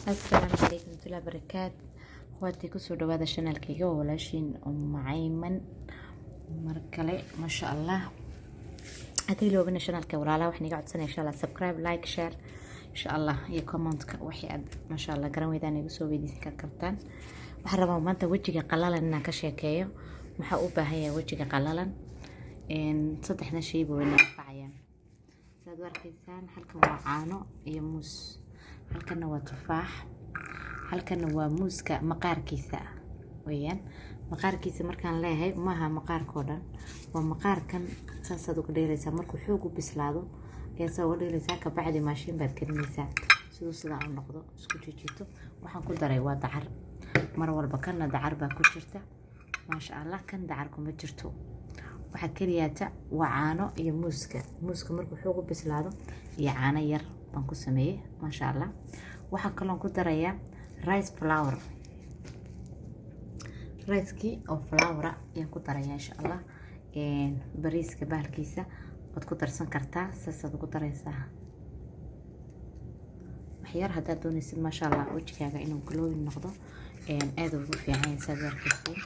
السلام عليكم ورحمة الله وبركاته. اخواتي kusoo dhawaada channelkayga oo walaashiin Ayman markale ma sha Allah hadii loo bina channelka walaalaha waxaan iga codsanaya insha Allah subscribe like share insha Allah iyo comment-ka wixii aad ma sha Allah garan weydaan igu soo weydiisan kartaan. waxaan rabaa maanta wajiga qalalan inaan ka sheekeeyo waxa u baahan yahay wajiga qalalan saddexna shay buu nafacayaan saad warkaysaan halkan waa caano iyo muus halkana waa tufaax halkana waa muuska maqaarkiisa weeyaan maqaarkiisa markaan leeyahay maaha maqaarkoo dhan waa maqaarkan saasaad uga dheeraysaa markuu xoog u bislaado ayaa saa uga dheeraysaa ka bacdi maashin baad karinaysaa siduu sidaa u noqdo isku jijito waxaan ku daray waa dacar mar walba kana dacar baa ku jirta maasha Allah kan dacar kuma jirto waxa kaliyaata waa caano iyo muuska markuu xoog u bislaado iyo caano yar baan ku sameeyay maasha Allah waxa kale oo ku darayaa rice flour rice oo flour ayaan ku darayaa insha Allah bariiska bahalkiisa waad ku darsan kartaa saasad ugu daraysaa waxyar haddaad doonaysid maasha Allah wajigaaga inuu glowing noqdo aad ugu fiican yahay saad arkaysaa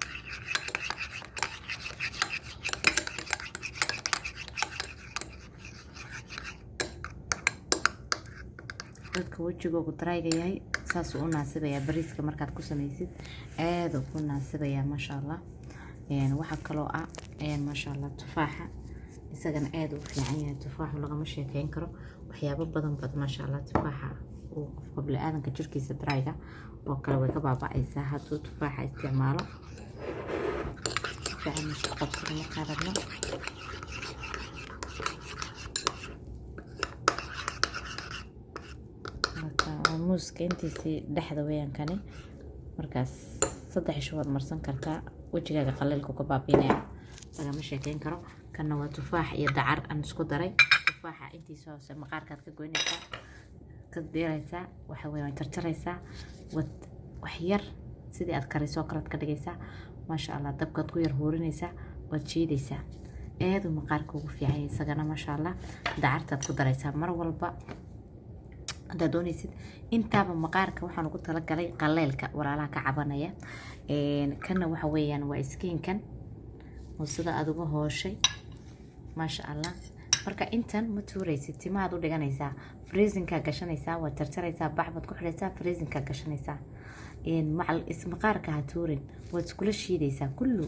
dadka wajigoogu darayga yahay saas uu naasibaya bariiska markaad ku samaysid aad uu ku naasibaya maasha Allah waxa kale oo ah maasha Allah tufaaxa isagana aad uu fiican yahay tufaaxu lagama sheekeyn karo waxyaabo badan maasha Allah tufaaxa uu qofka bini'aadamka jirkiisa darayga oo kale way ka baaba'aysaa hadduu tufaaxa isticmaalo fiican isku qabsado markaa rabno muuska intiisii dhexda weeyaan kani markaas 3 shood marsan kartaa wajigaaga qaleelku ka baabinaya lagama sheekeyn karo kana waa tufaax iyo dacar aan isku daray tufaaxa intiisa hoose maqaarkaad ka goynaysaa ka deeraysaa waxa weeyaan jarjaraysaa wax yar sidii aad kariso kala ka dhigaysaa maasha Allah dabkaad ku yar hoorinaysaa waad jiidaysaa aad u maqaarka ugu fiican isagana maasha Allah dacartaad ku daraysaa mar walba haddaad doonaysid intaaba maqaarka waxaan ugu talagalay qaleelka walaalaha ka cabanaya kana waxa weeyaan waa skinkan oo sida aad uga hooshay maasha Allah marka intan ma tuuraysid timaad u dhiganaysaa freezingka gashanaysaa waa jarjaraysaa baxbad ku xidhaysaa freezingka gashanaysaa macal ismaqaarka ha tuurin waad iskula shiidaysaa kullu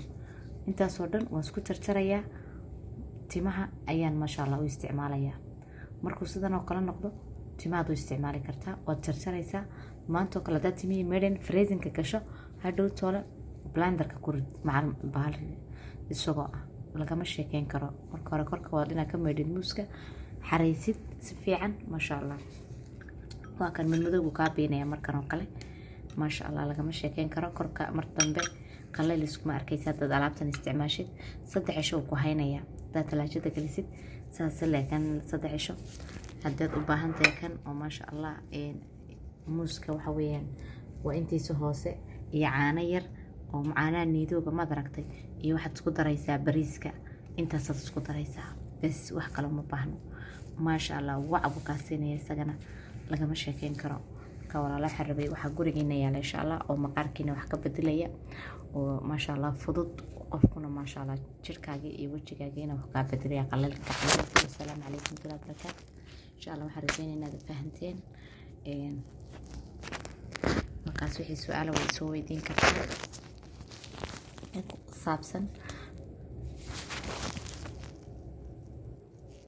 intaasoo dhan waan isku jarjarayaa timaha ayaan maasha Allah u isticmaalayaa markuu sidan oo kale noqdo timaad u isticmaali kartaa waad jarjaraysaa maanta kala dad timi meedhan freezingka gasho hadhow toole blenderka ku rid macal bahal isagoo lagama sheekeyn karo marka hore korka waa dhinaca ka meedhan muuska xaraysid si fiican maasha Allah waa kan madmadowgu ka beenaya markan oo kale maasha Allah lagama sheekeyn karo korka mar dambe qaleel isku ma arkaysaa dad alaabtan isticmaashid 3 cisho ku haynaya dad talaajada galisid saas leekan 3 cisho haddaad u baahan tahay kan oo maasha Allah muuska waxa weeyaan waa intiisa hoose iyo caano yar oo macaanaa niidooga ma daragtay iyo waxaad isku daraysaa bariiska intaasaad isku daraysaa bas wax kale uma baahno maasha Allah wacabu ka siinaya isagana lagama sheekeyn karo ka walaalaha xarbay waxa gurigeena yaala insha Allah oo maqaarkiina wax ka bedelaya oo maasha Allah fudud qofkuna maasha Allah jirkaaga iyo wajigaaga wax ka bedelaya qalalka assalaamu calaykum wa rahmatullahi wa barakaatuh إن شاء الله وحرجين إن هذا فهمتين مقاس وحي سؤال ويسوي دين كتير صابسن